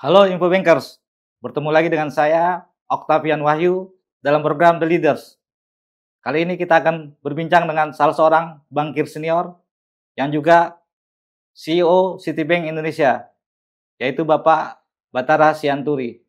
Halo Info Bankers, bertemu lagi dengan saya Octavian Wahyu dalam program The Leaders. Kali ini kita akan berbincang dengan salah seorang bankir senior yang juga CEO Citibank Indonesia, yaitu Bapak Bathara Sianturi.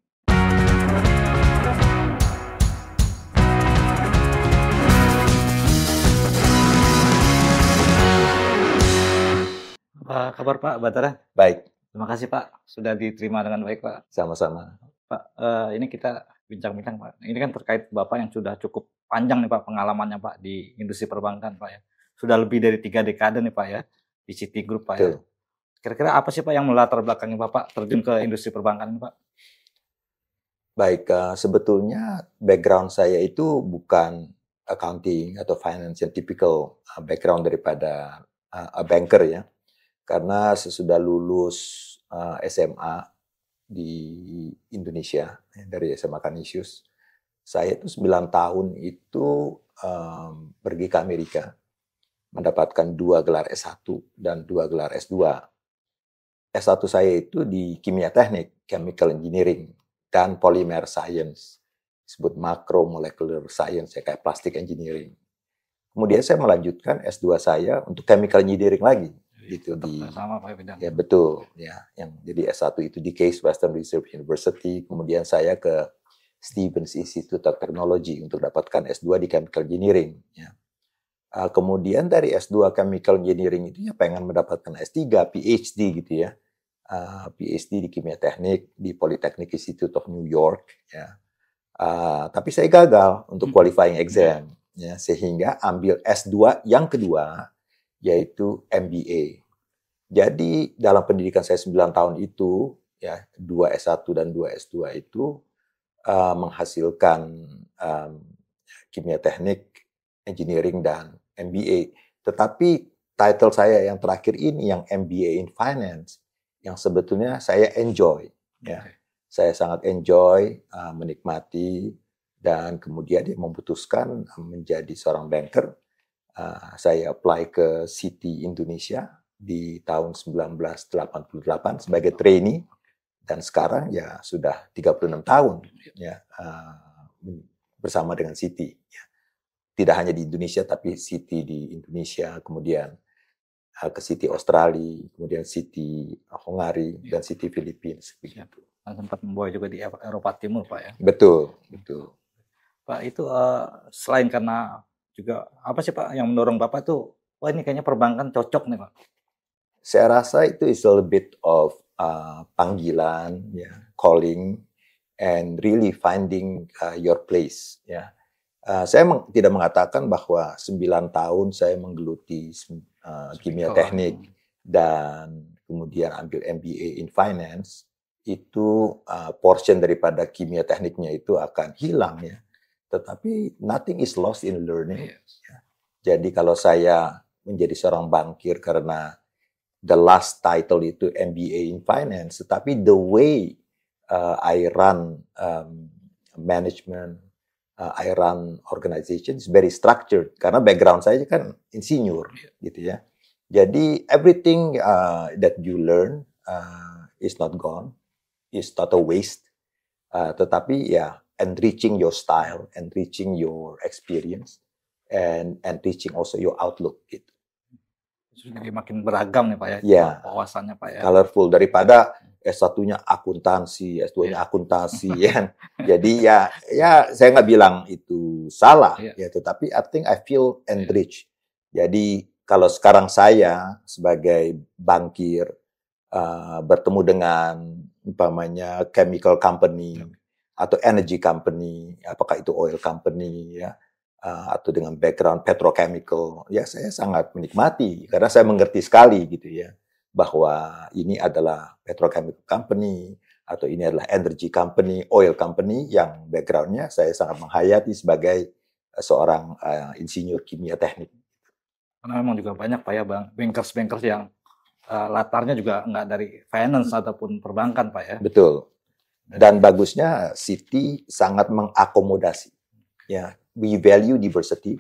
Apa kabar Pak Bathara? Baik, Terima kasih Pak, sudah diterima dengan baik Pak. sama-sama. Pak, ini kita bincang-bincang Pak. Ini kan terkait Bapak yang sudah cukup panjang nih Pak pengalamannya Pak di industri perbankan Pak ya. Sudah lebih dari 3 dekade nih Pak ya di Citigroup Pak ya. Betul. Kira-kira apa sih Pak yang melatar belakangi Bapak terjun ke industri perbankan ini Pak? Baik, sebetulnya background saya itu bukan accounting atau finance yang typical background daripada a banker ya. Karena sesudah lulus SMA di Indonesia, dari SMA Canisius, saya itu 9 tahun itu pergi ke Amerika, mendapatkan 2 gelar S1 dan 2 gelar S2. S1 saya itu di kimia teknik, chemical engineering, dan polymer science. Disebut macro molecular science, ya, kayak plastic engineering. Kemudian saya melanjutkan S2 saya untuk chemical engineering lagi. Gitu di Sama Pak bidang. Ya betul, ya. Yang jadi S1 itu di Case Western Reserve University, kemudian saya ke Stevens Institute of Technology untuk dapatkan S2 di chemical engineering, ya. Kemudian dari S2 chemical engineering itu ya pengen mendapatkan S3, PhD gitu ya. PhD di kimia teknik di Polytechnic Institute of New York, ya. Tapi saya gagal untuk qualifying exam, ya, sehingga ambil S2 yang kedua, yaitu MBA. Jadi dalam pendidikan saya 9 tahun itu, ya, 2 S1 dan 2 S2 itu menghasilkan kimia teknik, engineering, dan MBA. Tetapi title saya yang terakhir ini, yang MBA in Finance, yang sebetulnya saya enjoy, ya. Saya sangat enjoy, menikmati, dan kemudian dia memutuskan menjadi seorang banker. Saya apply ke Citi Indonesia di tahun 1988 sebagai trainee, dan sekarang ya sudah 36 tahun ya bersama dengan Citi. Ya. Tidak hanya di Indonesia, tapi Citi di Indonesia, kemudian ke Citi Australia, kemudian Citi Hungary, dan Citi Filipina. Begitu. Sempat membawa juga di Eropa Timur Pak ya. Betul, betul. Pak itu selain karena juga apa sih Pak yang mendorong Bapak tuh, wah ini kayaknya perbankan cocok nih Pak? Saya rasa itu is a little bit of panggilan, ya, calling, and really finding your place. Ya. Saya tidak mengatakan bahwa 9 tahun saya menggeluti kimia teknik dan kemudian ambil MBA in Finance, itu portion daripada kimia tekniknya itu akan hilang ya. Tetapi nothing is lost in learning. Ya. Jadi kalau saya menjadi seorang bankir karena the last title itu MBA in Finance, tetapi the way I run management, I run organization is very structured karena background saya kan insinyur, gitu ya. Jadi everything that you learn is not gone, is not a waste, tetapi ya enriching your style, enriching your experience, and enriching also your outlook, gitu. Jadi makin beragam nih Pak ya, Ya, wawasannya Pak ya. Colorful daripada S1-nya akuntansi, S2-nya akuntansi, ya. Jadi ya saya nggak bilang itu salah, ya, tetapi I think I feel enriched. Jadi kalau sekarang saya sebagai bankir bertemu dengan umpamanya chemical company atau energy company, apakah itu oil company, ya, atau dengan background petrochemical, ya saya sangat menikmati karena saya mengerti sekali gitu ya bahwa ini adalah petrochemical company atau ini adalah energy company, oil company yang backgroundnya saya sangat menghayati sebagai seorang insinyur kimia teknik. Karena memang juga banyak Pak ya bankers yang latarnya juga nggak dari finance ataupun perbankan Pak ya. Betul. Dan bagusnya Citi sangat mengakomodasi. Ya, we value diversity.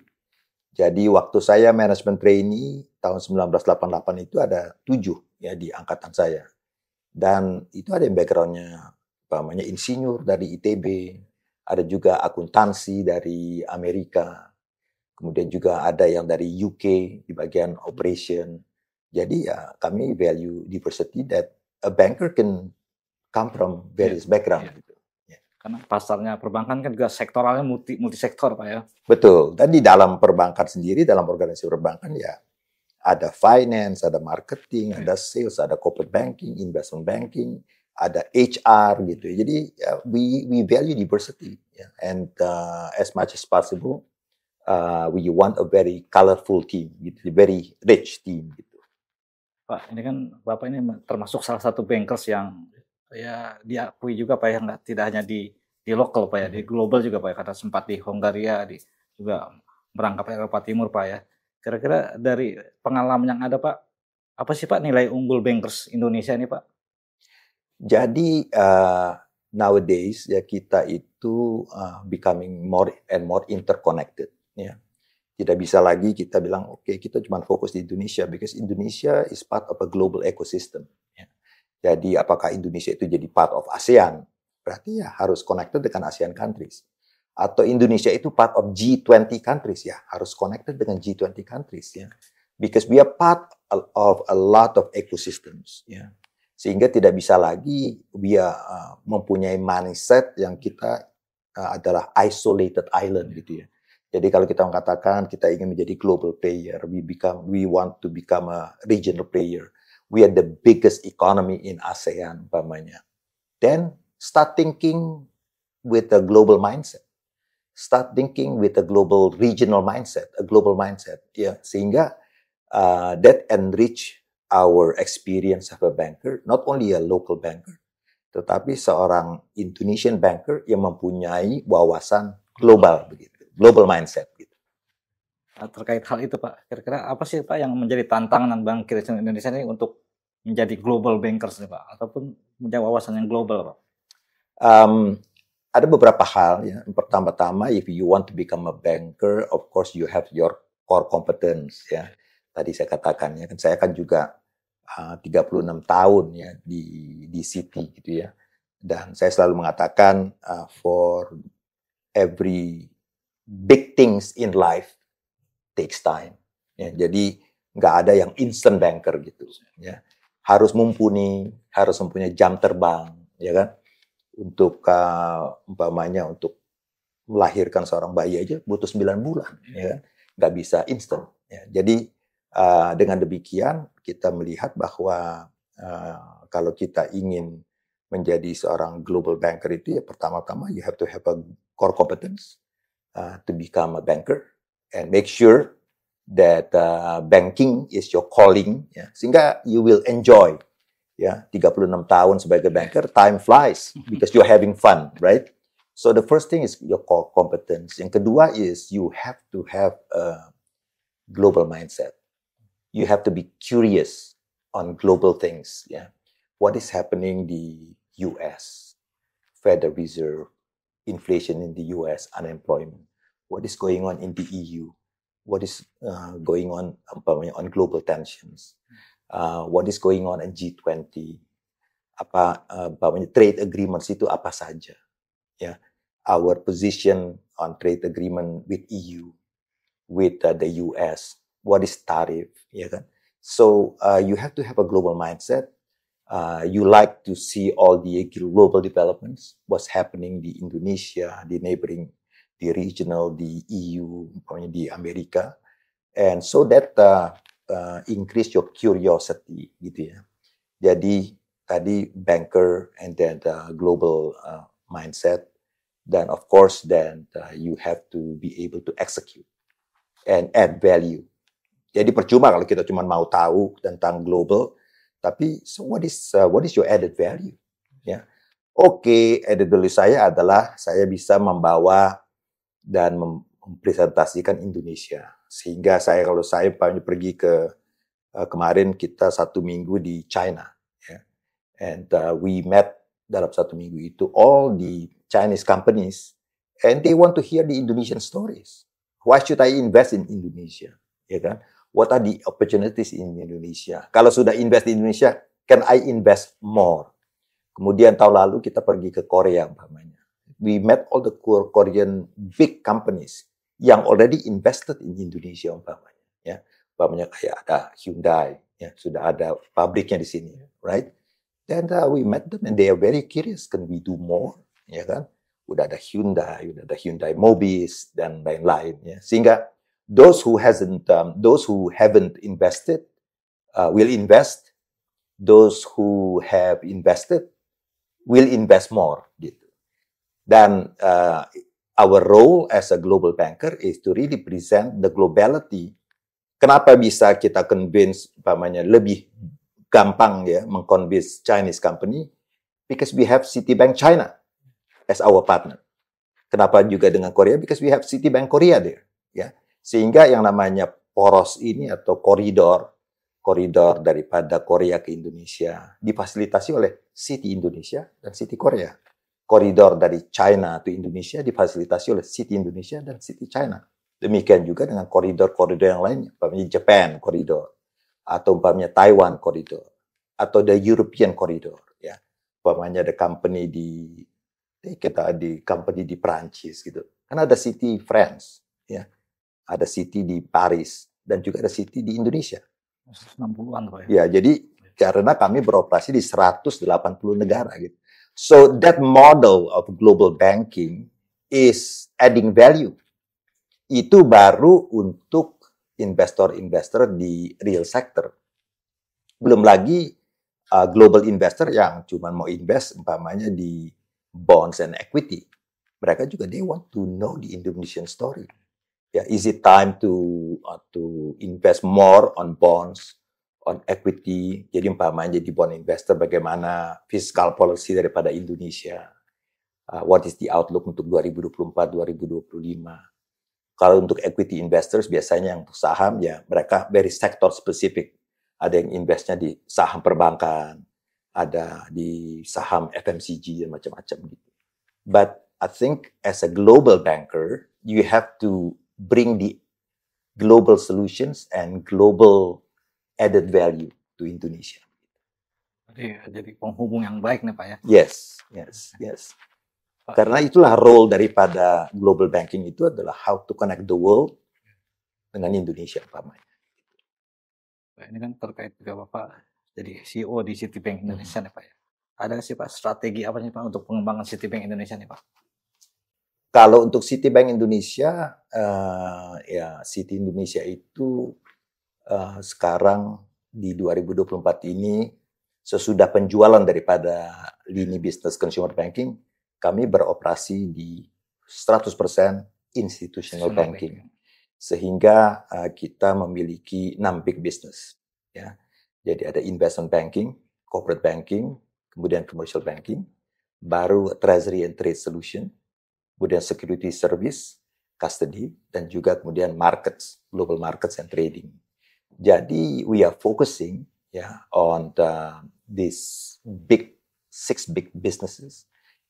Jadi waktu saya management trainee tahun 1988 itu ada 7 ya di angkatan saya. Dan itu ada yang backgroundnya, namanya insinyur dari ITB, ada juga akuntansi dari Amerika, kemudian juga ada yang dari UK di bagian operation. Jadi ya kami value diversity that a banker can come from various background. Gitu. Karena pasarnya perbankan kan juga sektoralnya multi sektor, Pak ya. Betul. Dan di dalam perbankan sendiri, dalam organisasi perbankan ya ada finance, ada marketing, ada sales, ada corporate banking, investment banking, ada HR gitu. Jadi we value diversity, and as much as possible we want a very colorful team, gitu, very rich team gitu. Pak, ini kan Bapak ini termasuk salah satu bankers yang ya diakui juga Pak ya, tidak hanya di lokal Pak ya, di global juga Pak ya, karena sempat di Hongaria, juga merangkap Eropa Timur Pak ya. Kira-kira dari pengalaman yang ada Pak, apa sih Pak nilai unggul bankers Indonesia ini Pak? Jadi nowadays ya kita itu becoming more and more interconnected. Ya. Tidak bisa lagi kita bilang oke, kita cuma fokus di Indonesia, because Indonesia is part of a global ecosystem. Ya. Jadi apakah Indonesia itu jadi part of ASEAN? Berarti ya harus connected dengan ASEAN countries. Atau Indonesia itu part of G20 countries, ya harus connected dengan G20 countries, ya. Because we are part of a lot of ecosystems, ya. Sehingga tidak bisa lagi we are mempunyai mindset yang kita adalah isolated island gitu ya. Jadi kalau kita mengatakan kita ingin menjadi global player, we want to become a regional player. We are the biggest economy in ASEAN umpamanya. Then start thinking with a global mindset. Start thinking with a global regional mindset, a global mindset, ya, sehingga that enrich our experience of a banker, not only a local banker, tetapi seorang Indonesian banker yang mempunyai wawasan global begitu, global mindset gitu. Terkait hal itu Pak, kira-kira apa sih Pak yang menjadi tantangan bankir Indonesia ini untuk menjadi global bankers nih Pak, ataupun punya wawasan yang global Pak? Ada beberapa hal ya. Pertama-tama, if you want to become a banker, of course you have your core competence ya. Tadi saya katakan ya, kan saya kan juga 36 tahun ya di Citi gitu ya. Dan saya selalu mengatakan for every big things in life takes time. Ya, jadi nggak ada yang instant banker gitu ya. Harus mumpuni, harus mempunyai jam terbang, ya kan? Untuk umpamanya untuk melahirkan seorang bayi aja butuh 9 bulan, ya, nggak bisa instan. Ya. Jadi dengan demikian kita melihat bahwa kalau kita ingin menjadi seorang global banker itu ya pertama-tama you have to have a core competence to become a banker and make sure that banking is your calling, ya, sehingga you will enjoy. Ya, 36 tahun sebagai banker, time flies because you're having fun, right? So the first thing is your core competence. Yang kedua is you have to have a global mindset. You have to be curious on global things. Yeah, what is happening in the U.S., Federal Reserve, inflation in the U.S., unemployment. What is going on in the EU? What is going on global tensions? What is going on in G20, trade agreements itu apa saja, ya, our position on trade agreement with EU, with the US, what is tariff, ya kan? So you have to have a global mindset. You like to see all the global developments, what's happening di Indonesia, di neighboring, di regional, di EU, di Amerika, and so that increase your curiosity gitu ya. Jadi tadi banker and then the global mindset, then of course then you have to be able to execute and add value. Jadi percuma kalau kita cuma mau tahu tentang global, tapi so what is your added value? Ya, oke, added value saya adalah saya bisa membawa dan mempresentasikan Indonesia. Sehingga kalau saya pergi ke kemarin kita 1 minggu di China, ya. And we met dalam 1 minggu itu all the Chinese companies, and they want to hear the Indonesian stories. Why should I invest in Indonesia? Ya kan? What are the opportunities in Indonesia? Kalau sudah invest di Indonesia, Can I invest more? Kemudian tahun lalu kita pergi ke Korea umpamanya. We met all the Korean big companies yang already invested in Indonesia umpamanya. Ya, umpamanya kayak ada Hyundai, ya sudah ada pabriknya di sini, right? Then we met them and they are very curious. Can we do more? Ya kan? Udah ada Hyundai Mobis dan lain-lain. Ya. Sehingga those who haven't invested will invest. Those who have invested will invest more. Gitu. Dan our role as a global banker is to really present the globality. Kenapa bisa kita convince, umpamanya lebih gampang ya mengconvince Chinese company? Because we have Citibank China as our partner. Kenapa juga dengan Korea? Because we have Citibank Korea there. Ya, sehingga yang namanya poros ini atau koridor daripada Korea ke Indonesia difasilitasi oleh Citi Indonesia dan Citi Korea. Koridor dari China ke Indonesia difasilitasi oleh Citi Indonesia dan Citi China. Demikian juga dengan koridor-koridor yang lainnya, umpamanya Japan koridor, atau umpamanya Taiwan koridor, atau the European koridor. Ya, umpamanya ada company di Prancis gitu. Kan ada Citi France, ya, ada Citi di Paris dan juga ada Citi di Indonesia. 60-an Pak Ya, ya. jadi karena kami beroperasi di 180 negara gitu. So that model of global banking is adding value. Itu baru untuk investor-investor di real sector. Belum lagi global investor yang cuma mau invest umpamanya di bonds and equity. Mereka juga they want to know the Indonesian story. Ya, is it time to invest more on bonds, on equity? Jadi umpamanya jadi bond investor, bagaimana fiscal policy daripada Indonesia? What is the outlook untuk 2024-2025? Kalau untuk equity investors biasanya yang saham ya mereka very sector specific. Ada yang investnya di saham perbankan, ada di saham FMCG dan macam-macam gitu. But I think as a global banker, you have to bring the global solutions and global added value to Indonesia. Jadi penghubung yang baik nih Pak ya. Yes. Karena itulah role daripada global banking itu adalah how to connect the world dengan Indonesia umpamanya. Ini kan terkait juga Bapak jadi CEO di Citibank Indonesia nih Pak ya. Ada sih Pak strategi apa sih Pak untuk pengembangan Citibank Indonesia nih Pak? Kalau untuk Citibank Indonesia, ya Citi Indonesia itu sekarang di 2024 ini sesudah penjualan daripada lini bisnis consumer banking, kami beroperasi di 100% institutional banking. Sehingga kita memiliki 6 big business. Ya. Jadi ada investment banking, corporate banking, kemudian commercial banking, baru treasury and trade solution, kemudian security service, custody, dan juga kemudian markets, global markets and trading. Jadi we are focusing on these six big businesses,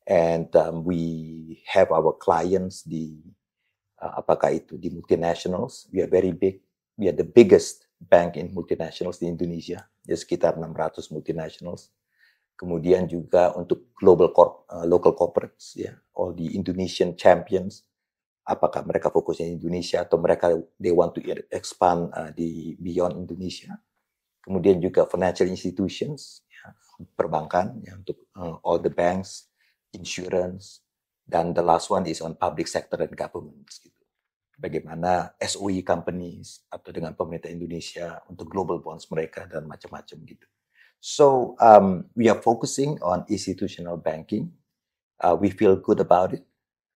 and we have our clients di apakah itu di multinationals. We are very big. We are the biggest bank in multinationals di Indonesia. Jadi sekitar 600 multinationals. Kemudian juga untuk local corporates, ya, all the Indonesian champions. Apakah mereka fokusnya di Indonesia atau mereka they want to expand di beyond Indonesia. Kemudian juga financial institutions, ya, perbankan, ya, untuk all the banks, insurance, dan the last one is on public sector and governments. Gitu. Bagaimana SOE companies atau dengan pemerintah Indonesia untuk global bonds mereka dan macam-macam gitu. So we are focusing on institutional banking. We feel good about it.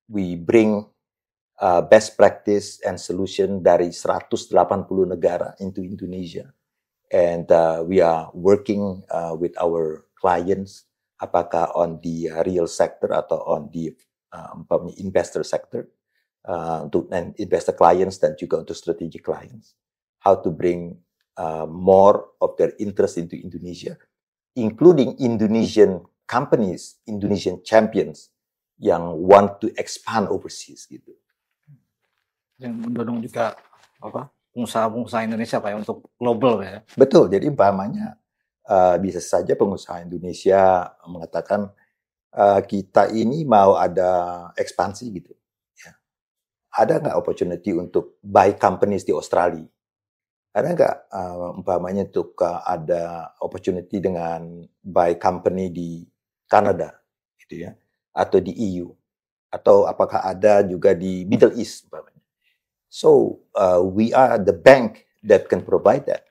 We bring best practice and solution dari 180 negara into Indonesia. And we are working with our clients, apakah on the real sector atau on the investor sector, untuk investor clients dan juga untuk strategic clients. How to bring more of their interest into Indonesia, including Indonesian companies, Indonesian champions yang want to expand overseas gitu. Yang mendorong juga pengusaha-pengusaha Indonesia Pak ya untuk global ya. Betul. Jadi umpamanya bisa saja pengusaha Indonesia mengatakan kita ini mau ada ekspansi gitu. Ya. Ada nggak opportunity untuk buy companies di Australia? Ada nggak umpamanya untuk ada opportunity dengan buy company di Kanada, gitu ya, atau di EU, atau apakah ada juga di Middle East, umpamanya. So we are the bank that can provide that.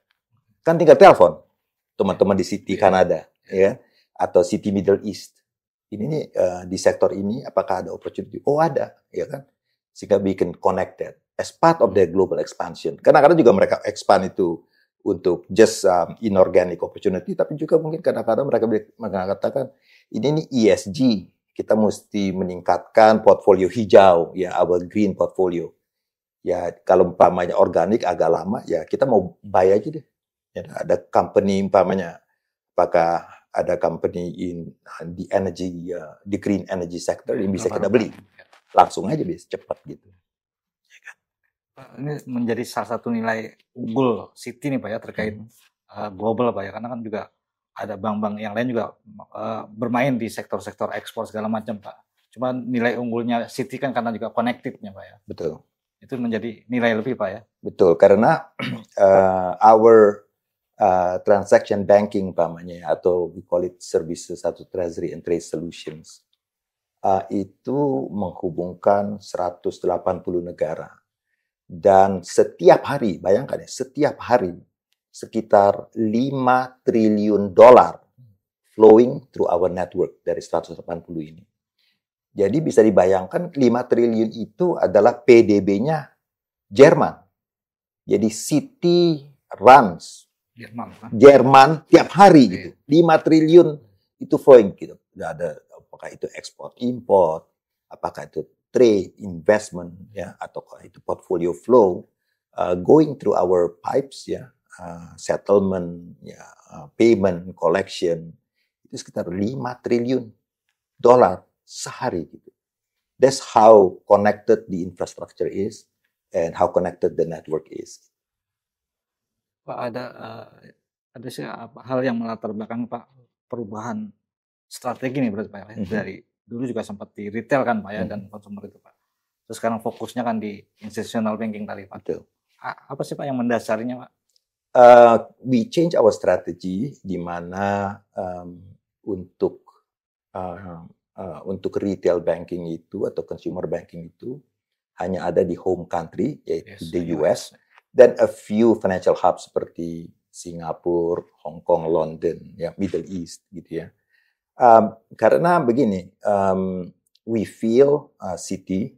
Kan tinggal telepon teman-teman di City Kanada, ya, atau City Middle East. Ini nih di sektor ini apakah ada opportunity? Oh ada, ya kan? Sehingga we can connect that as part of their global expansion. Kadang-kadang juga mereka expand itu untuk just inorganic opportunity, tapi juga mungkin kadang-kadang mereka mengatakan ini nih ESG, kita mesti meningkatkan portfolio hijau, ya, our green portfolio. Ya kalau umpamanya organik agak lama, ya kita mau buy aja deh. Ya, ada company umpamanya, apakah ada company in the energy, the green energy sector yang bisa kita beli, langsung aja bisa cepat gitu. Ini menjadi salah satu nilai unggul Citi nih Pak ya terkait global Pak ya, karena kan juga ada bank-bank yang lain juga bermain di sektor-sektor ekspor segala macam Pak. Cuma nilai unggulnya Citi kan karena juga connected-nya Pak ya. Betul. Itu menjadi nilai lebih Pak ya. Betul, karena our transaction banking umpamanya, atau we call it services atau treasury and trade solutions, itu menghubungkan 180 negara. Dan setiap hari, bayangkan ya, setiap hari sekitar 5 triliun dolar flowing through our network dari 180 ini. Jadi bisa dibayangkan 5 triliun itu adalah PDB-nya Jerman. Jadi Citi runs Jerman tiap hari gitu. 5 triliun itu flowing gitu. Ada apakah itu ekspor import, apakah itu trade, investment, ya, atau itu portfolio flow, going through our pipes, ya, settlement, ya, payment, collection, itu sekitar 5 triliun dolar sehari gitu. That's how connected the infrastructure is and how connected the network is. Pak, ada sih hal yang melatar belakang Pak perubahan strategi nih berarti Pak ya, dari dulu juga sempat di retail kan Pak ya, dan consumer itu Pak. Terus sekarang fokusnya kan di institutional banking tadi Pak. Betul. Apa sih Pak yang mendasarinya Pak? We change our strategy di mana untuk retail banking itu atau consumer banking itu hanya ada di home country, yaitu the US, dan a few financial hubs seperti Singapura, Hong Kong, London, ya, Middle East gitu ya. Karena begini, we feel Citi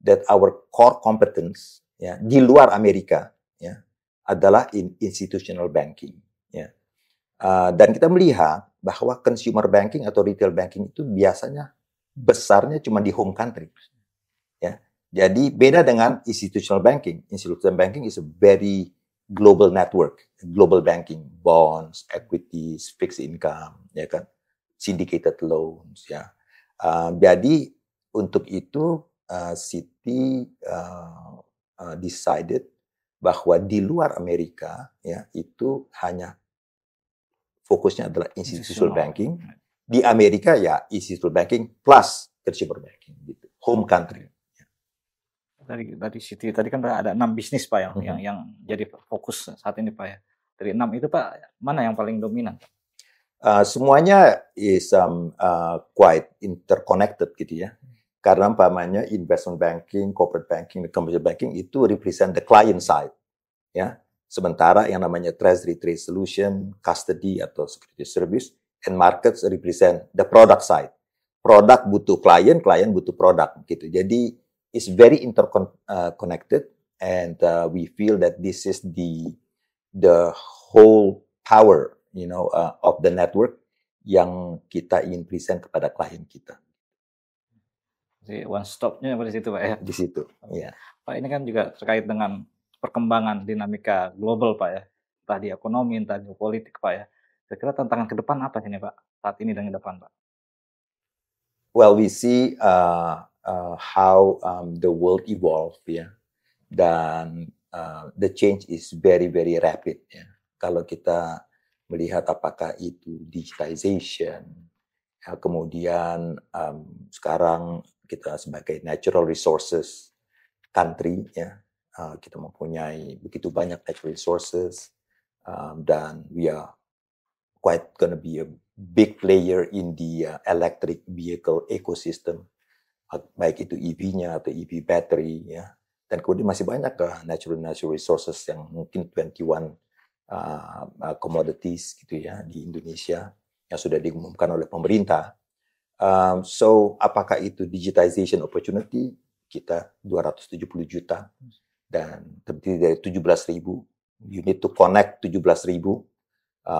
that our core competence, ya, di luar Amerika, ya, adalah in institutional banking, ya. Dan kita melihat bahwa consumer banking atau retail banking itu biasanya besarnya cuma di home country, ya. Jadi beda dengan institutional banking. Institutional banking is a very global network, global banking, bonds, equities, fixed income, ya kan, syndicated loans, ya. Jadi untuk itu Citi decided bahwa di luar Amerika, ya, itu hanya fokusnya adalah institutional banking. Di Amerika ya institutional banking plus consumer banking gitu, home country. Dari Citi tadi kan ada 6 bisnis Pak yang jadi fokus saat ini Pak ya. Dari 6 itu Pak, mana yang paling dominan? Semuanya is quite interconnected gitu ya. Karena umpamanya investment banking, corporate banking, commercial banking itu represent the client side, ya. Sementara yang namanya treasury trade solution, custody atau security service, and markets represent the product side. Produk butuh klien, klien butuh produk gitu. Jadi it's very interconnected, and we feel that this is the whole power, you know, of the network yang kita ingin present kepada klien kita. Jadi one stop-nya di situ Pak ya. Di situ, ya. Pak, ini kan juga terkait dengan perkembangan dinamika global Pak ya, entah di ekonomi, entah di politik Pak ya. Kira-kira tantangan ke depan apa sih nih Pak saat ini dan ke depan Pak? Well, we see how the world evolve, ya, dan the change is very very rapid, ya. Kalau kita melihat apakah itu digitization, kemudian sekarang kita sebagai natural resources country, ya, kita mempunyai begitu banyak natural resources, dan we are quite gonna be a big player in the electric vehicle ecosystem, baik itu EV-nya atau EV battery, ya. Dan kemudian masih banyak natural resources yang mungkin 21 commodities gitu ya di Indonesia yang sudah diumumkan oleh pemerintah. So apakah itu digitization opportunity? Kita 270 juta dan terdiri dari 17.000. You need to connect 17.000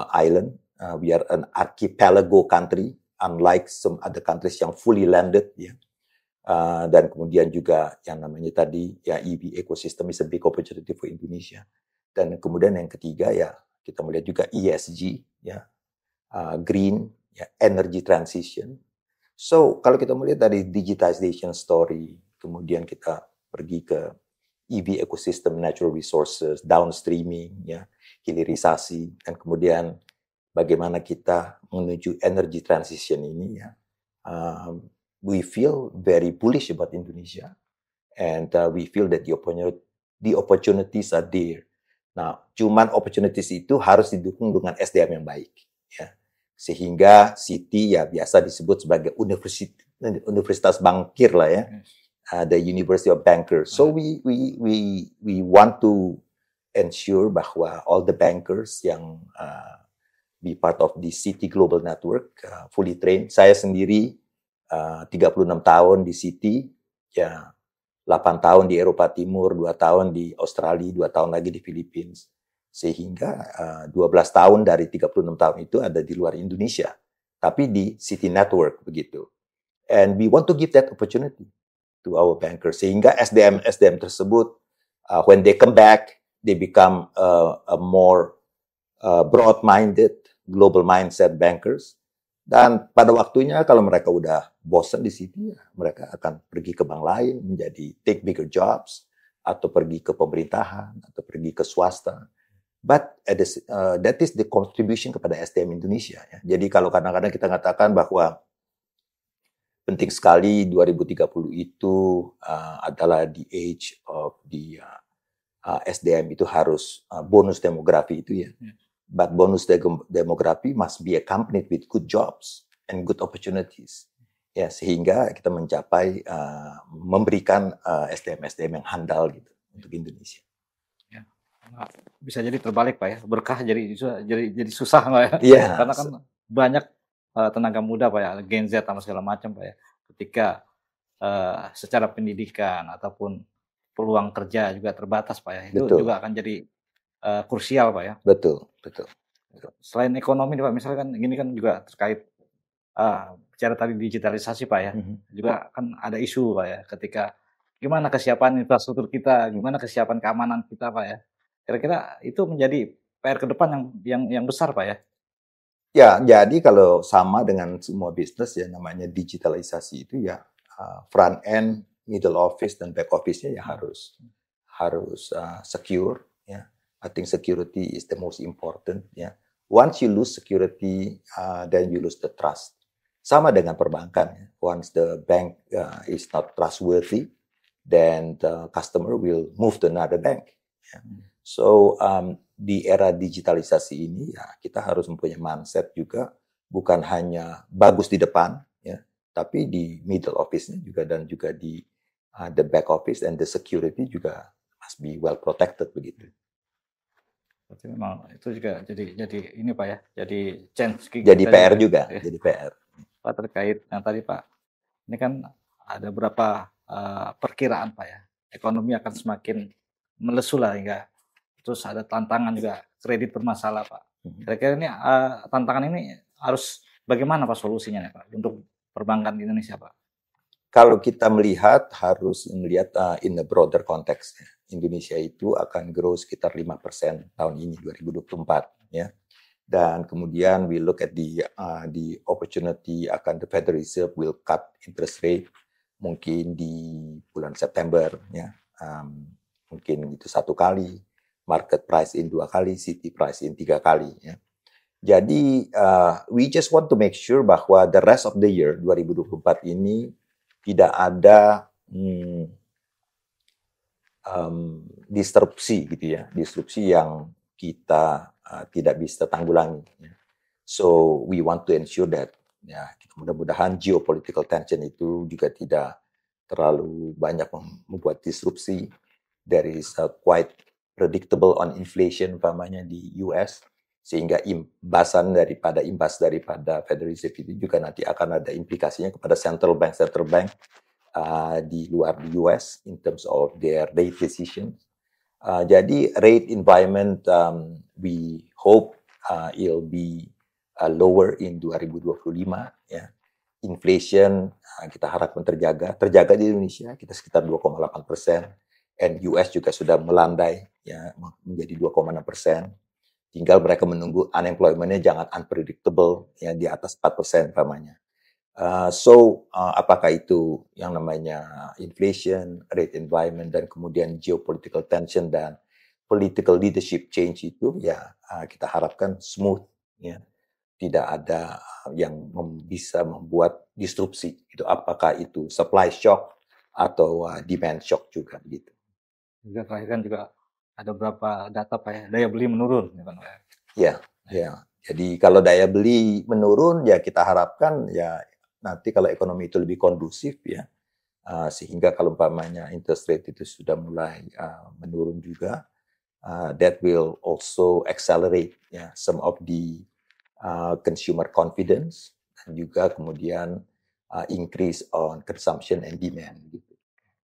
island. We are an archipelago country, unlike some other countries yang fully landed, ya. Dan kemudian juga yang namanya tadi ya EV ecosystem is a big opportunity for Indonesia. Dan kemudian yang ketiga ya kita melihat juga ESG, ya, green, ya, energy transition. So kalau kita melihat dari digitization story, kemudian kita pergi ke EV ecosystem, natural resources, downstreaming, ya, hilirisasi, dan kemudian bagaimana kita menuju energy transition ini, ya. We feel very bullish about Indonesia, and we feel that the opportunities are there. Nah, cuman opportunities itu harus didukung dengan SDM yang baik, ya. Sehingga City ya biasa disebut sebagai universitas bankir lah, ya, the University of Bankers. So we want to ensure bahwa all the bankers yang be part of the City Global Network fully trained. Saya sendiri 36 tahun di City, ya, 8 tahun di Eropa Timur, 2 tahun di Australia, 2 tahun lagi di Philippines. Sehingga 12 tahun dari 36 tahun itu ada di luar Indonesia, tapi di City Network begitu. And we want to give that opportunity to our bankers sehingga SDM tersebut when they come back they become a more broad-minded, global mindset bankers. Dan pada waktunya kalau mereka udah bosan di City, ya, mereka akan pergi ke bank lain, menjadi take bigger jobs, atau pergi ke pemerintahan, atau pergi ke swasta. But that is the contribution kepada SDM Indonesia. Ya. Jadi kalau kadang-kadang kita katakan bahwa penting sekali 2030 itu adalah the age of the SDM itu harus bonus demografi itu, ya. But bonus demografi must be accompanied with good jobs and good opportunities. Ya, sehingga kita mencapai memberikan SDM yang handal gitu untuk Indonesia. Ya. Bisa jadi terbalik, Pak, ya. Berkah jadi susah, Pak, ya. Yeah. Karena kan banyak tenaga muda, Pak, ya, Gen Z sama segala macam, Pak, ya. Ketika secara pendidikan ataupun peluang kerja juga terbatas, Pak, ya. Itu Betul. juga akan jadi krusial, Pak, ya. Betul. Selain ekonomi, Pak, misalkan gini kan juga terkait bicara tadi digitalisasi, Pak, ya. Juga kan ada isu, Pak, ya, ketika gimana kesiapan infrastruktur kita, gimana kesiapan keamanan kita, Pak, ya. Kira-kira itu menjadi PR ke depan yang besar, Pak, ya. Ya, jadi kalau sama dengan semua bisnis ya namanya digitalisasi itu ya front end, middle office dan back office-nya ya harus secure, ya. I think security is the most important, ya. Once you lose security, then you lose the trust. Sama dengan perbankan, ya. Once the bank is not trustworthy, then the customer will move to another bank. Ya. So di era digitalisasi ini ya kita harus mempunyai mindset juga bukan hanya bagus di depan, ya, tapi di middle office-nya juga dan juga di the back office and the security juga must be well protected begitu. Berarti memang itu juga jadi ini, Pak, ya, jadi change. Jadi PR juga, ya. Jadi PR. Pak, terkait yang tadi, Pak, ini kan ada beberapa perkiraan, Pak, ya, ekonomi akan semakin melesu lah hingga terus ada tantangan juga kredit bermasalah, Pak. Kira-kira ini tantangan ini harus bagaimana, Pak, solusinya, ya, Pak, untuk perbankan di Indonesia, Pak? Kalau kita harus melihat in the broader context, ya. Indonesia itu akan grow sekitar 5% tahun ini 2024, ya. Dan kemudian we look at the opportunity akan the Federal Reserve will cut interest rate mungkin di bulan September, ya. Mungkin itu 1 kali, market price in 2 kali, city price in 3 kali, ya. Jadi we just want to make sure bahwa the rest of the year 2024 ini tidak ada disrupsi gitu ya, disrupsi yang kita tidak bisa tanggulangi. So we want to ensure that ya mudah-mudahan geopolitical tension itu juga tidak terlalu banyak membuat disrupsi. There is quite predictable on inflation umpamanya di US, sehingga imbas daripada Federal Reserve itu juga nanti akan ada implikasinya kepada central bank di luar di US in terms of their rate decision. Jadi rate environment we hope it'll be lower in 2025 ya. Inflation kita harapkan terjaga di Indonesia kita sekitar 2,8%, and US juga sudah melandai ya menjadi 2,6%. Tinggal mereka menunggu unemployment-nya jangan unpredictable ya di atas 4% umpamanya. Apakah itu yang namanya inflation, rate environment, dan kemudian geopolitical tension dan political leadership change itu ya kita harapkan smooth ya. Tidak ada yang bisa membuat disrupsi. Itu apakah itu supply shock atau demand shock juga gitu. Juga terakhir kan juga ada beberapa data Pak ya, daya beli menurun. Ya. Jadi kalau daya beli menurun ya kita harapkan ya nanti kalau ekonomi itu lebih kondusif ya, sehingga kalau umpamanya interest rate itu sudah mulai menurun juga, that will also accelerate ya some of the consumer confidence dan juga kemudian increase on consumption and demand gitu.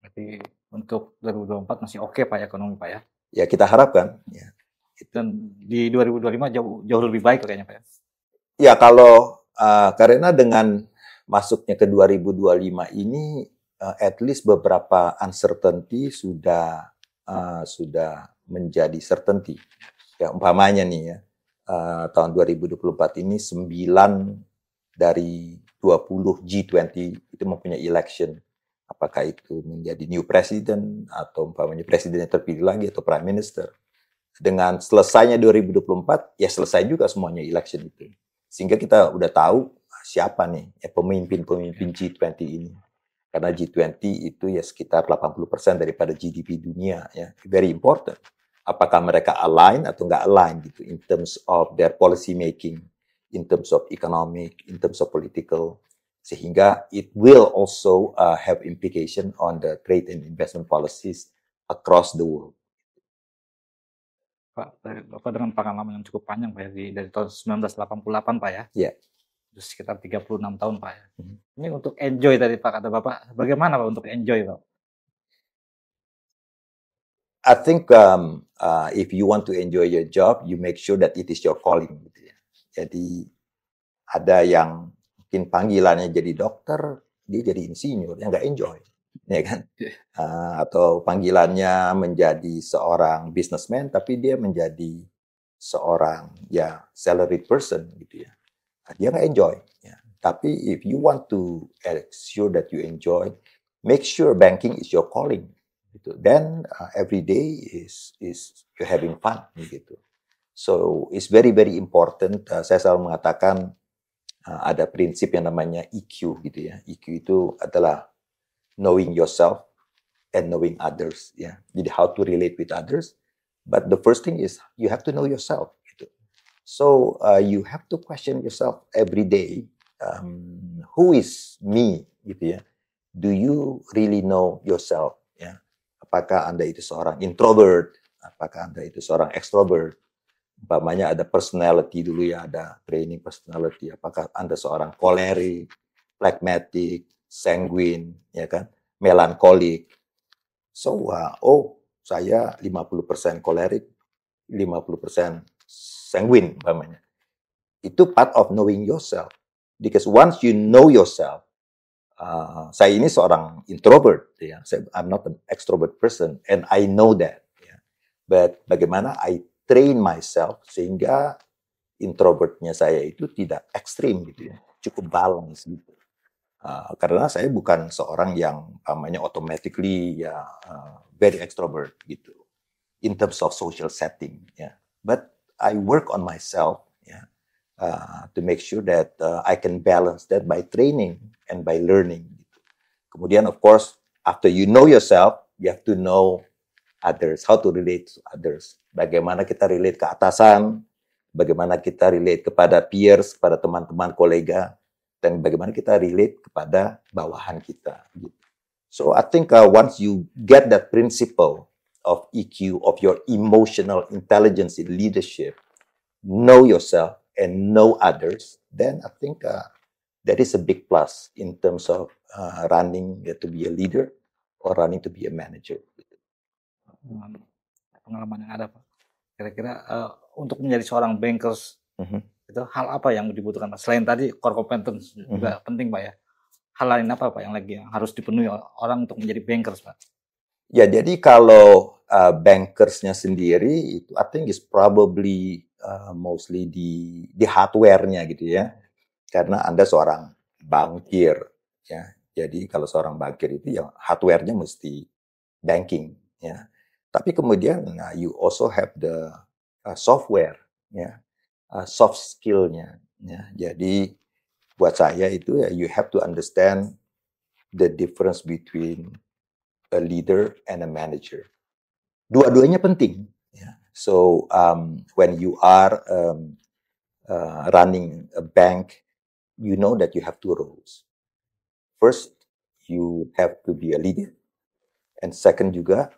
Berarti untuk 2024 masih oke Pak ekonomi Pak ya? Ya kita harapkan ya. Dan di 2025 jauh lebih baik kayaknya Pak ya? Ya kalau karena dengan masuknya ke 2025 ini at least beberapa uncertainty sudah menjadi certainty. Ya umpamanya nih ya tahun 2024 ini 9 dari 20 G20 itu mempunyai election. Apakah itu menjadi new president atau umpamanya presiden yang terpilih lagi atau prime minister. Dengan selesainya 2024 ya selesai juga semuanya election itu. Sehingga kita udah tahu siapa nih ya pemimpin-pemimpin G20 ini. Karena G20 itu ya sekitar 80% daripada GDP dunia ya. Very important. Apakah mereka align atau nggak align gitu in terms of their policy making, in terms of economic, in terms of political, sehingga it will also have implication on the trade and investment policies across the world. Pak, Bapak dengan pengalaman yang cukup panjang Pak ya, dari tahun 1988 Pak ya? Iya. Terus sekitar 36 tahun Pak ya. Ini untuk enjoy tadi Pak kata Bapak, bagaimana Pak untuk enjoy Pak? I think if you want to enjoy your job, you make sure that it is your calling. Gitu ya. Jadi ada yang mungkin panggilannya jadi dokter, dia jadi insinyur, yang nggak enjoy, ya kan? Atau panggilannya menjadi seorang businessman, tapi dia menjadi seorang ya salaried person gitu ya. Dia nggak enjoy. Ya. Tapi if you want to ensure that you enjoy, make sure banking is your calling. Gitu. Then every day is you're having fun gitu. So it's very very important. Saya selalu mengatakan ada prinsip yang namanya EQ gitu ya. EQ itu adalah knowing yourself and knowing others ya. Jadi how to relate with others. But the first thing is you have to know yourself gitu. So you have to question yourself every day. Who is me gitu ya. Do you really know yourself ya? Apakah Anda itu seorang introvert? Apakah Anda itu seorang extrovert? Umpamanya ada personality dulu ya, ada training personality. Apakah Anda seorang choleric, phlegmatic, sanguine, ya kan, melankolik. So, saya 50% choleric, 50% sanguine, umpamanya. Itu part of knowing yourself. Because once you know yourself, saya ini seorang introvert, ya. I'm not an extrovert person, and I know that. Ya. But bagaimana I train myself sehingga introvertnya saya itu tidak ekstrim gitu ya, cukup balance gitu. Karena saya bukan seorang yang namanya automatically ya very extrovert gitu, in terms of social setting. Ya. But I work on myself. Ya. to make sure that I can balance that by training and by learning. Kemudian, of course, after you know yourself, you have to know others, how to relate to others. Bagaimana kita relate ke atasan, bagaimana kita relate kepada peers, kepada teman-teman kolega, dan bagaimana kita relate kepada bawahan kita. So I think once you get that principle of EQ, of your emotional intelligence in leadership, know yourself and know others, then I think that is a big plus in terms of running to be a leader or running to be a manager. Pengalaman yang ada, Pak. Kira-kira untuk menjadi seorang bankers, itu hal apa yang dibutuhkan, Pak? Selain tadi core competence juga penting, Pak, ya. Hal lain apa, Pak, yang lagi harus dipenuhi orang untuk menjadi bankers, Pak? Ya, jadi kalau bankersnya sendiri itu I think is probably mostly di hardware-nya gitu ya. Karena Anda seorang bankir ya. Jadi kalau seorang bankir itu ya hardware-nya mesti banking ya. Tapi kemudian you also have the software ya. Soft skill-nya ya. Jadi buat saya itu ya you have to understand the difference between a leader and a manager. Dua-duanya penting ya. So when you are running a bank, you know that you have two roles. First, you have to be a leader, and second juga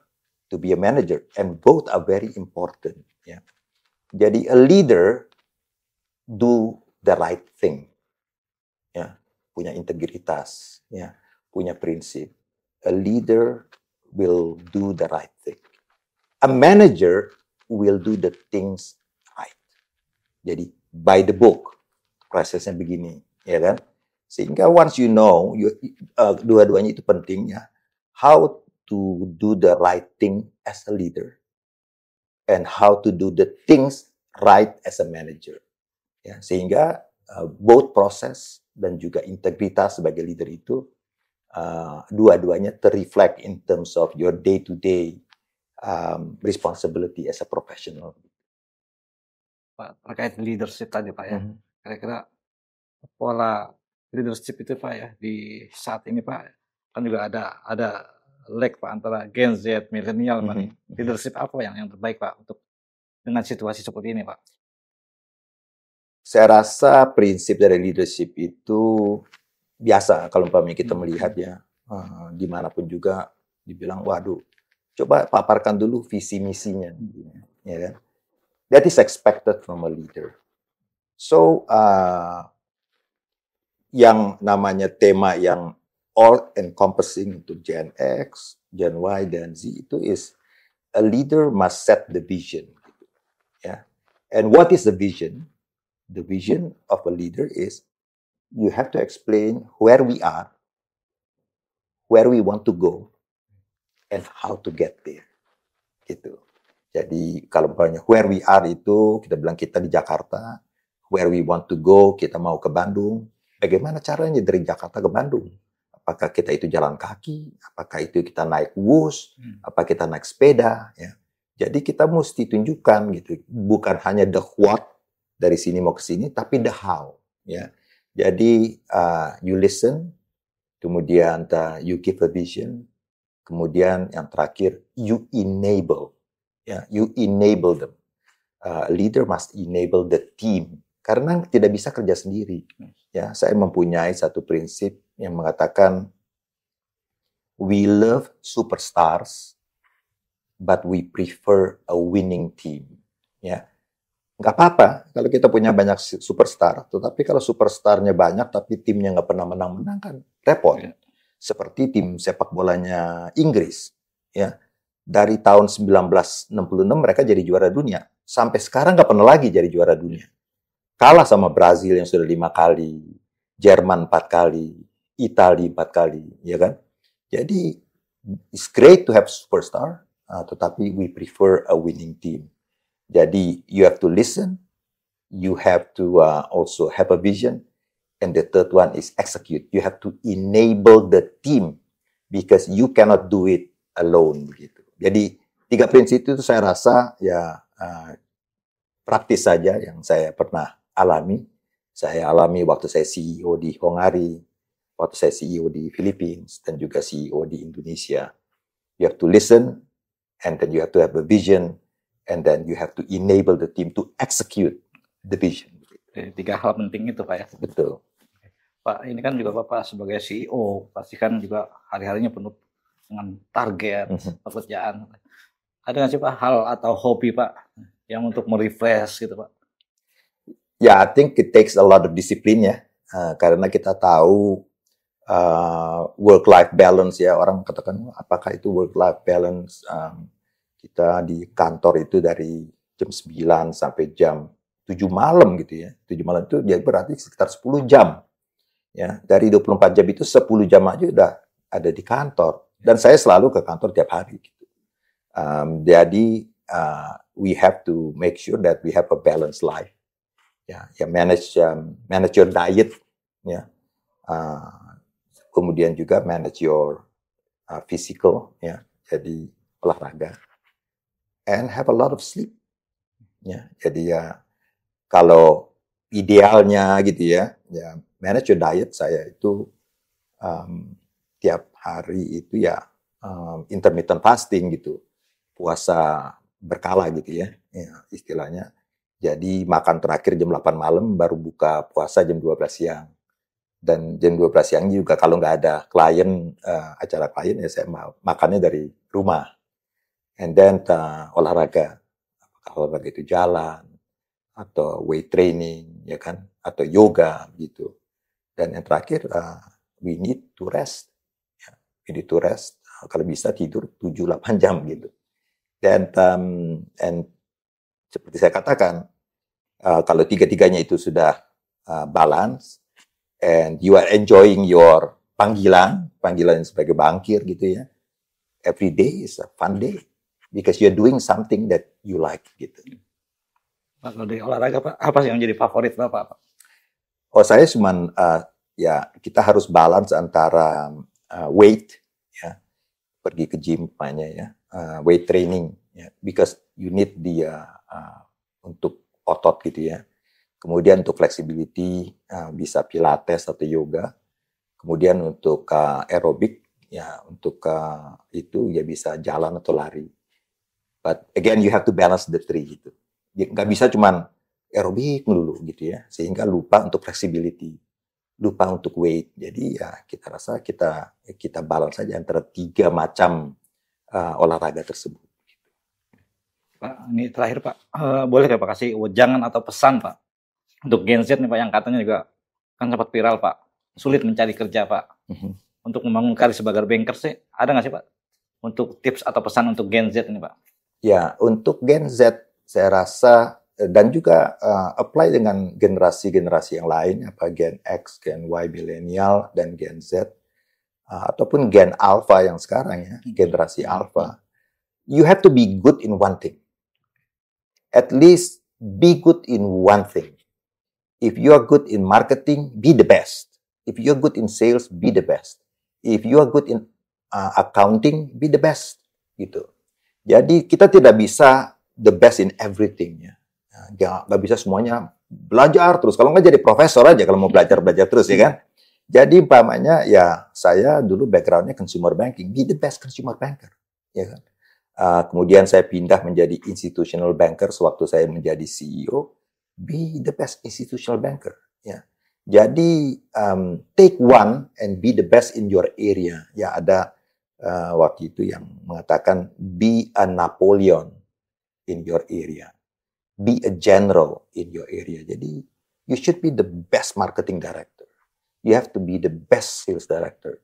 to be a manager, and both are very important. Ya. Jadi a leader do the right thing, ya, punya integritas, ya, punya prinsip. A leader will do the right thing. A manager will do the things right. Jadi by the book, prosesnya begini, ya kan? Sehingga once you know, dua-duanya itu pentingnya, how to do the right thing as a leader, and how to do the things right as a manager. Ya, sehingga both proses dan juga integritas sebagai leader itu dua-duanya terreflect in terms of your day-to-day responsibility as a professional. Pak, terkait leadership tadi, Pak, ya. Kira-kira pola leadership itu, Pak, ya, di saat ini, Pak, kan juga ada lag, Pak, antara Gen Z, milenial, Pak, nih. Leadership apa yang terbaik, Pak, untuk dengan situasi seperti ini, Pak? Saya rasa prinsip dari leadership itu biasa kalau kita melihat ya, dimanapun juga dibilang, waduh, coba paparkan dulu visi misinya, ya kan? That is expected from a leader. So yang namanya tema yang all encompassing untuk Gen X, Gen Y, dan Z itu is a leader must set the vision. Ya. And what is the vision? The vision of a leader is you have to explain where we are, where we want to go, and how to get there. Gitu. Jadi kalau misalnya where we are itu kita bilang kita di Jakarta, where we want to go kita mau ke Bandung. Bagaimana caranya dari Jakarta ke Bandung? Apakah kita itu jalan kaki? Apakah itu kita naik bus? Apa kita naik sepeda? Ya. Jadi kita mesti tunjukkan gitu, bukan hanya the what dari sini mau ke sini, tapi the how. Ya. Jadi you listen, kemudian you give a vision, kemudian yang terakhir you enable. Ya, you enable them. A leader must enable the team. Karena tidak bisa kerja sendiri. Ya, saya mempunyai satu prinsip yang mengatakan we love superstars, but we prefer a winning team. Ya, nggak apa-apa kalau kita punya banyak superstar. Tetapi kalau superstarnya banyak, tapi timnya nggak pernah menang-menang kan repot. Ya. Seperti tim sepak bolanya Inggris. Ya. Dari tahun 1966 mereka jadi juara dunia. Sampai sekarang nggak pernah lagi jadi juara dunia. Kalah sama Brazil yang sudah 5 kali, Jerman 4 kali, Italia 4 kali, ya kan? Jadi, it's great to have superstar, tetapi we prefer a winning team. Jadi, you have to listen, you have to also have a vision, and the third one is execute. You have to enable the team, because you cannot do it alone, begitu. Jadi 3 prinsip itu saya rasa ya praktis saja yang saya pernah alami. Saya alami waktu saya CEO di Hongari, waktu saya CEO di Philippines, dan juga CEO di Indonesia. You have to listen, and then you have to have a vision, and then you have to enable the team to execute the vision. 3 hal penting itu Pak ya. Betul. Pak, ini kan juga Bapak sebagai CEO, pasti kan juga hari-harinya penuh dengan target, pekerjaan. Ada nggak sih Pak hal atau hobi Pak yang untuk merefresh gitu Pak? Ya, I think it takes a lot of discipline ya, karena kita tahu work-life balance ya, orang katakan apakah itu work-life balance, kita di kantor itu dari jam 9 sampai jam 7 malam gitu ya, 7 malam itu ya berarti sekitar 10 jam ya, dari 24 jam itu 10 jam aja udah ada di kantor, dan saya selalu ke kantor tiap hari gitu. Jadi we have to make sure that we have a balanced life. Ya manage your diet, ya. Kemudian juga manage your physical, ya. Jadi olahraga, and have a lot of sleep, ya. Jadi ya kalau idealnya gitu ya manage your diet. Saya itu tiap hari itu ya intermittent fasting gitu, puasa berkala gitu ya istilahnya. Jadi makan terakhir jam 8 malam, baru buka puasa jam 12 siang. Dan jam 12 siang juga kalau nggak ada klien, acara klien, ya saya makannya dari rumah. And then olahraga. Apakah olahraga itu jalan, atau weight training, ya kan, atau yoga gitu. Dan yang terakhir, we need to rest. We need to rest. Kalau bisa tidur 7-8 jam gitu. Dan seperti saya katakan, kalau tiga-tiganya itu sudah balance, and you are enjoying your panggilan sebagai bankir gitu ya, every day is a fun day, because you are doing something that you like gitu. Pak, kalau di olahraga Pak, apa sih yang jadi favorit Bapak Pak? Oh, saya cuman ya kita harus balance antara weight ya, pergi ke gym banyak ya, weight training ya, because you need untuk otot gitu ya. Kemudian untuk flexibility bisa pilates atau yoga. Kemudian untuk aerobik ya, untuk itu ya bisa jalan atau lari. But again you have to balance the three gitu. Nggak bisa cuman aerobik melulu gitu ya, sehingga lupa untuk flexibility, lupa untuk weight. Jadi ya kita rasa kita balance saja antara 3 macam olahraga tersebut. Pak, ini terakhir Pak, boleh nggak Pak kasih wejangan atau pesan Pak untuk Gen Z nih Pak, yang katanya juga kan sempat viral Pak, sulit mencari kerja Pak, untuk membangun karir sebagai banker sih, ada nggak sih Pak untuk tips atau pesan untuk Gen Z ini Pak? Ya, untuk Gen Z saya rasa, dan juga apply dengan generasi-generasi yang lain, apa Gen X, Gen Y, Millennial, dan Gen Z, ataupun Gen Alpha yang sekarang ya, generasi Alpha, you have to be good in one thing. At least be good in one thing. If you are good in marketing, be the best. If you are good in sales, be the best. If you are good in accounting, be the best. Gitu. Jadi kita tidak bisa the best in everything ya. Nggak bisa semuanya belajar terus. Kalau nggak jadi profesor aja kalau mau belajar terus ya kan. Jadi umpamanya ya saya dulu backgroundnya consumer banking, be the best consumer banker, ya kan. Kemudian saya pindah menjadi institutional banker sewaktu saya menjadi CEO, be the best institutional banker, ya. Jadi take one and be the best in your area. Ya ada waktu itu yang mengatakan be a Napoleon in your area, be a general in your area. Jadi you should be the best marketing director. You have to be the best sales director.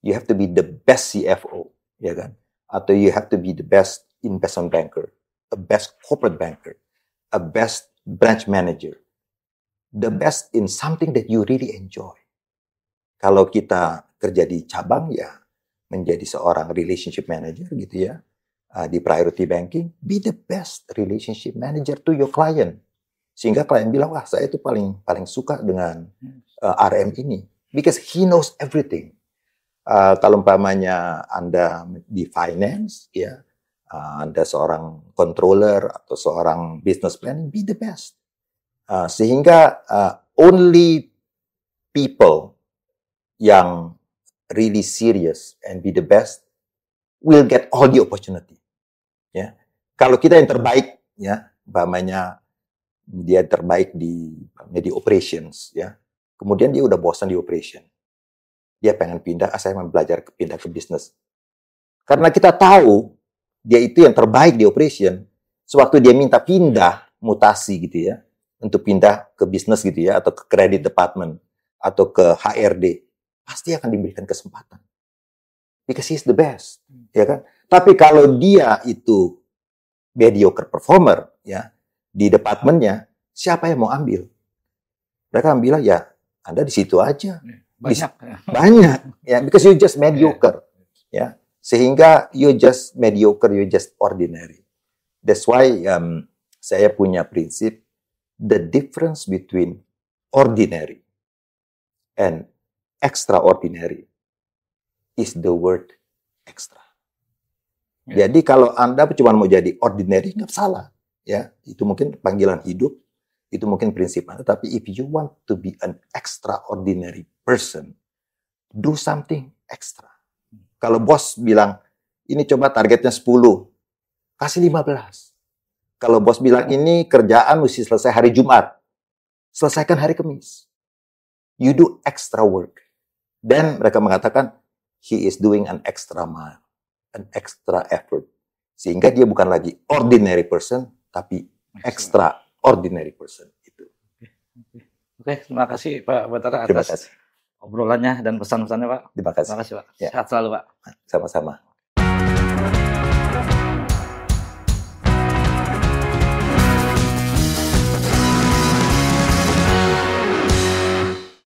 You have to be the best CFO, ya kan? Atau you have to be the best investment banker, a best corporate banker, a best branch manager, the best in something that you really enjoy. Kalau kita kerja di cabang ya menjadi seorang relationship manager gitu ya, di priority banking, be the best relationship manager to your client. Sehingga klien bilang, wah saya itu paling suka dengan RM ini, because he knows everything. Kalau umpamanya Anda di finance, ya, Anda seorang controller atau seorang business planning, be the best. Sehingga only people yang really serious and be the best will get all the opportunity. Ya, kalau kita yang terbaik, ya, umpamanya dia terbaik di operations, ya, kemudian dia udah bosan di operation, dia pengen pindah, saya mau belajar pindah ke bisnis. Karena kita tahu dia itu yang terbaik di operation, sewaktu dia minta pindah mutasi gitu ya, untuk pindah ke bisnis gitu ya, atau ke credit department atau ke HRD, pasti akan diberikan kesempatan. Because he's the best, ya kan? Tapi kalau dia itu mediocre performer, ya, di departemennya, siapa yang mau ambil? Mereka bilang, ya, Anda di situ aja. Banyak. Banyak, ya, because you just mediocre, ya. Sehingga you just mediocre, you just ordinary. That's why saya punya prinsip, the difference between ordinary and extraordinary is the word extra. Jadi kalau Anda cuma mau jadi ordinary, nggak salah. Ya, itu mungkin panggilan hidup, itu mungkin prinsip Anda. Tapi if you want to be an extraordinary person, do something extra. Kalau bos bilang, ini coba targetnya 10, kasih 15. Kalau bos bilang, ini kerjaan mesti selesai hari Jumat, selesaikan hari Kamis. You do extra work. Dan mereka mengatakan, he is doing an extra mile, an extra effort. Sehingga dia bukan lagi ordinary person, tapi extraordinary person. Itu. Oke, terima kasih Pak Batara Terima atas kasih. obrolannya dan pesan-pesannya Pak. Terima kasih. Terima kasih Pak. Ya. Sehat selalu Pak. Sama-sama.